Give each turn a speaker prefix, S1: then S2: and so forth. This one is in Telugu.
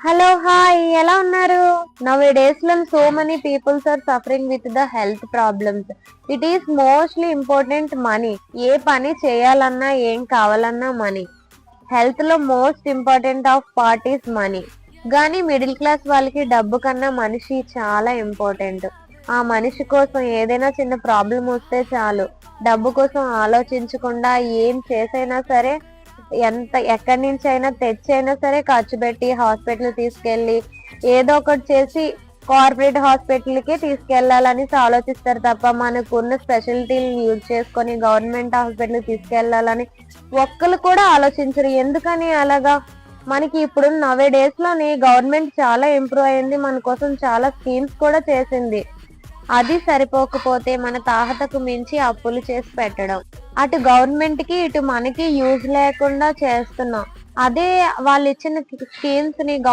S1: హలో హాయ్ ఎలా ఉన్నారు? నౌ డేస్ లో so many peoples are suffering with the health problems. It is mostly important money. ఏ పని చేయాలన్నా ఏం కావాలన్నా మనీ. హెల్త్ లో most important of part is money. కానీ మిడిల్ క్లాస్ వాళ్ళకి డబ్బు కన్నా మనిషి చాలా ఇంపార్టెంట్. ఆ మనిషి కోసం ఏదైనా చిన్న ప్రాబ్లం వస్తే చాలు, డబ్బు కోసం ఆలోచించకుండా ఏం చేసైనా సరే, ఎక్కడి నుంచి అయినా తెచ్చైనా సరే ఖర్చు పెట్టి హాస్పిటల్ తీసుకెళ్ళి ఏదో ఒకటి చేసి కార్పొరేట్ హాస్పిటల్ కి తీసుకెళ్లాలని ఆలోచిస్తారు తప్ప మనకున్న స్పెషాలిటీలు యూజ్ చేసుకొని గవర్నమెంట్ హాస్పిటల్ తీసుకెళ్లాలని ఒక్కరు కూడా ఆలోచించరు. ఎందుకని అలాగా? మనకి ఇప్పుడు నవే డేస్ లోని గవర్నమెంట్ చాలా ఇంప్రూవ్ అయింది, మన కోసం చాలా స్కీమ్స్ కూడా చేసింది. అది సరిపోకపోతే మన తాహతకు మించి అప్పులు చేసి పెట్టడం, అటు గవర్నమెంట్ కి ఇటు మనకి యూజ్ లేకుండా చేస్తున్నాం. అదే వాళ్ళు ఇచ్చిన స్కీమ్స్ ని